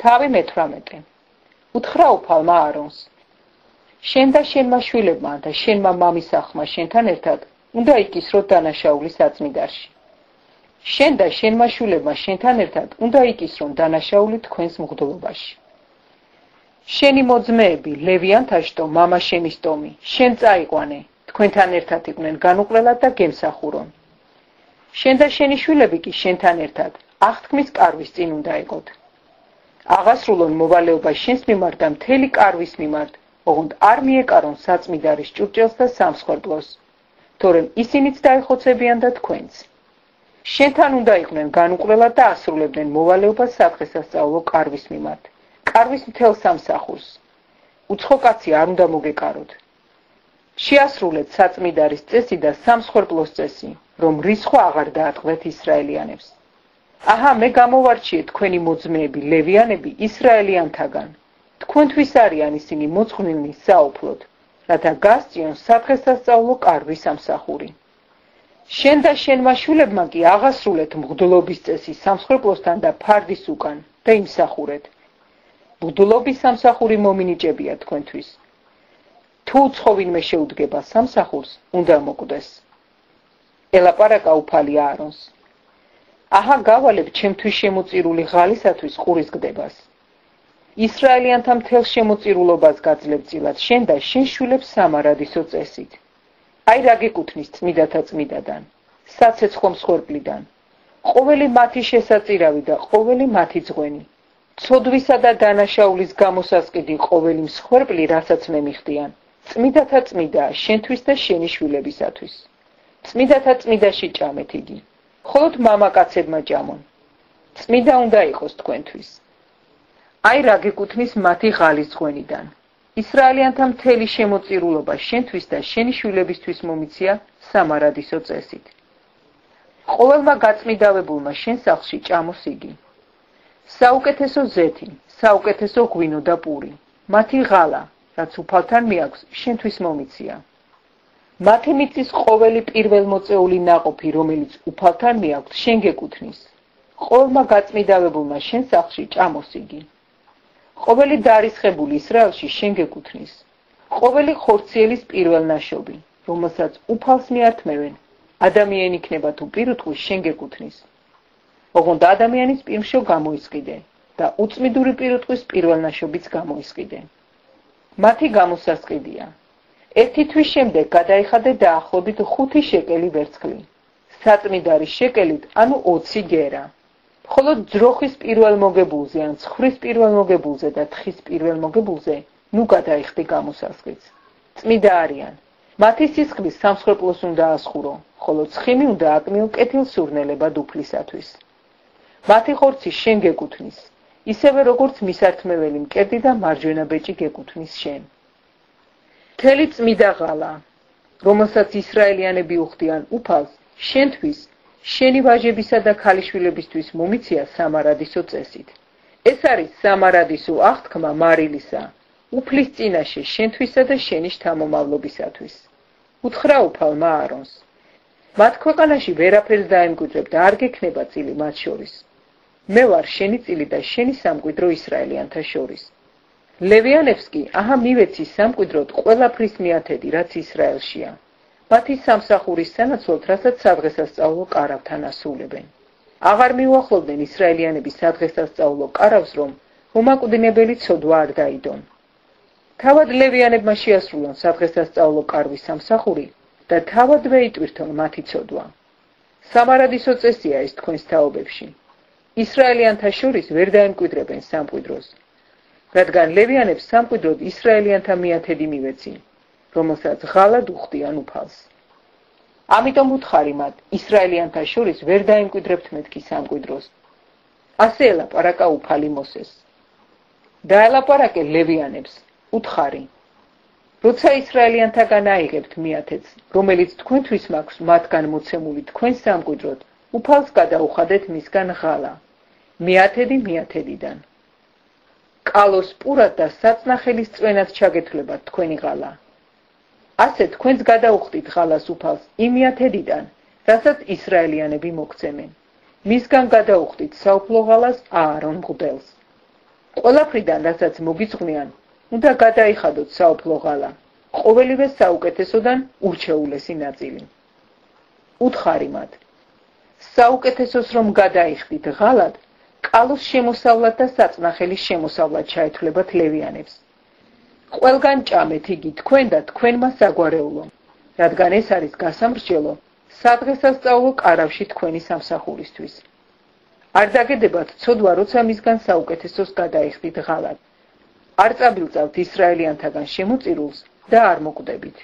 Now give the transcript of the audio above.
თავი მე-18 უთხრა უფალმა აარონს შენ და შენმა შვილებმა და შენმა მამის ახმა შენთან ერთად უნდა იკისროთ დანაშაული საწმიდარში შენ და შენმა შვილებმა შენთან ერთად უნდა იკისრონ დანაშაული თქვენს მღვდლობაში შენი მოძმეები ლევიანთა შტო მამა შენის ტომი შენ წაიყვანე თქვენთან ერთად იყვნენ განუყრელად და გემსახურონ შენ და შენი შვილები კი შენთან ერთად აღთქმის კარვის წინ უნდა იყოთ აღასრულონ მოვალეობა შენს მიმართ და მთელი კარვის მიმართ ოღონდ არ მიეკარონ საწმიდარის ჭურჭელს და სამსხვერპლოს თორემ ისინიც დაეხოცებიან და თქვენც შენთან უნდა იყვნენ განუყრელად და ასრულებდნენ მოვალეობას სადღესასწაულო კარვის მიმართ კარვის მთელ სამსახურს უცხო კაცი არ უნდა მოგეკაროთ შეასრულეთ საწმიდარის წესი და სამსხვერპლოს წესი რომ რისხვა აღარ დაატყვეთ ისრაელიანებს აჰა მე გამოვარჩიე თქვენი მოძმეები ლევიანები ისრაელიანთაგან თქვენთვის არიან ისინი მოწყვლილი საუფლოდ რათა გასწიონ სადღესასწაულო კარვის სამსახური შენ და შენმა შვილებმა კი აღასრულეთ მღვდლობის წესი სამსხვერპლოსთან და ფარდის უკან და იმსახურეთ მღვდლობის სამსახური მომინიჭებია თქვენთვის თუ უცხოვინმე შეუდგება სამსახურს უნდა მოკვდეს ელაპარაკა უფალი აარონს აჰა გავალებ ჩემთვის შემოწირული ღალისათვის ყურის გდებას ისრაელიანთა მთელ შემოწირულობას გაძლებ წილად შენ და შენ შვილებს სამარადისო წესით აი რა გეკუთვნის წმიდათა წმიდადან საცეცხლო მსხვერპლიდან ყოველი მათი შესაწირავი და ყოველი მათი ძღვენი ცოდვისა და დანაშაულის გამოსასყიდი ყოველი მსხვერპლი რასაც მე მიხდიან წმიდათა წმიდაა შენთვის და შენი შვილებისათვის წმიდათა წმიდაში ჭამეთ იგი ხოლოდ მამაკაცებმა ჭამონ წმიდა უნდა იყოს თქვენთვის აი რა გეკუთვნის მათი ღალის ძღვენიდან ისრაელიანთა მთელი შემოწირულობა შენთვის და შენი შვილებისთვის მომიცია სამარადისო წესით ყოველმა გაწმიდავებულმა შენ სახლში ჭამოს იგი საუკეთესო ზეთი საუკეთესო ღვინო და პური მათი ღალა რაც უფალთან მიაქვს შენთვის მომიცია მათი მიწის ყოველი პირველმოწეული ნაყოფი რომელიც უფალთან მიაქვს შენ გეკუთვნის ყოველმა გაწმიდავებულმა შენ სახლში ჭამოს იგი ყოველი დარისხებული ისრაელში შენ გეკუთვნის ყოველი ხორციელის პირველნაშობი რომელსაც უფალს მიართმევენ ადამიანი იქნება თუ პირუტყვის შენ გეკუთვნის ოღონდ ადამიანის პირმშო გამოისყიდე და უწმიდური პირუტყვის პირველნაშობიც გამოისყიდე მათი გამოსასყიდია ერთი თვის შემდეგ გადაიხადე დაახლოებით 5 შეკელი ვერცხლი საწმიდარის შეკელით ანუ 20 გერა ხოლო ძროხის პირველმოგებულზე ან ცხვრის პირველმოგებულზე და თხის პირველმოგებულზე ნუ გადაიხდი გამოსასყიდს წმიდა არიან მათი სისხლის სამსხვერპლოს უნდა ასხურო ხოლო ცხიმი უნდა აკმიო კეთილსურნელებად უფლისათვის მათი ხორცი შენ გეკუთვნის ისევე როგორც მისართმეველი მკერდი და მარჯვენა ბეჭი გეკუთვნის შენ მთელი წმიდა ღალა რომელსაც ისრაელიანები უხდიან უფალს შენთვის შენი ვაჟებისა და ქალიშვილებისთვის მომიცია სამარადისო წესით ეს არის სამარადისო აღთქმა მარილისა უფლის წინაშე შენთვისა და შენი შთამომავლობისათვის უთხრა უფალმა აარონს მათ ქვეყანაში ვერაფერს დაემკვიდრებ და არ გექნება წილი მათ შორის მე ვარ შენი წილი და შენი სამკვიდრო ისრაელიანთა შორის ლევიანებს კი აჰა მივეცი სამკვიდროდ ყველაფრის მიათედი რაც ისრაელშია მათი სამსახურის სანაცვლოდ რასაც სადღესასწაულო კარავთან ასრულებენ აღარ მიუახლოვდნენ ისრაელიანები სადღესასწაულო კარავს რომ მომაკვდინებელი ცოდვა არ დაიდონ თავად ლევიანებმა შეასრულონ სადღესასწაულო კარვის სამსახური და თავადვე იტვირთონ მათი ცოდვა სამარადისო წესია ეს თქვენს თაობებში ისრაელიანთა შორის ვერ დაემკვიდრებენ სამკვიდროს რადგან ლევიანებს სამკვიდროდ ისრაელიანთა მიათედი მივეცი რომელსაც ღალად უხდიან უფალს ამიტომ უთხარი მათ ისრაელიანთა შორის ვერ დაემკვიდრებთ მეთქი სამკვიდროს ასე ელაპარაკა უფალი მოსეს დაელაპარაკე ლევიანებს უთხარი როცა ისრაელიანთაგან აიღებთ მიათედს რომელიც თქვენთვის მაქვს მათგან მოცემული თქვენ სამკვიდროდ უფალს გადაუხადეთ მისგან ღალა მიათედი მიათედიდან კალოს პურად და საწნახელის წვენად ჩაგეთვლებათ თქვენი ღალა ასე თქვენს გადაუხდით ღალას უფალს იმიათედიდან რასაც ისრაელიანები მოგცემენ მისგან გადაუხდით საუფლო ღალას აარონ მღვდელს ყველაფრიდან, რასაც მოგიძღვნიან, უნდა გადაიხადოთ საოფლო ღალა, ყოველივე საუკეთესოდან ურჩეულესი ნაწილი. უთხარი მათ. საუკეთესოს რომ გადაიხდით ღალად, კალოს შემოსავლად და საწნახელის შემოსავლად ჩაეთვლებათ ლევიანებს. ყველგან ჭამეთ იგი თქვენ და თქვენმა საგვარეულომ, რადგან ეს არის გასამრჯელო სადღესასწაულო კარავში თქვენი სამსახურისთვის. არ დაგედებათ ცოდვა, როცა მისგან საუკეთესოს გადაიხდით ღალად. არ წაბილწავთ ისრაელიანთაგან შემოწირულს და არ მოკვდებით.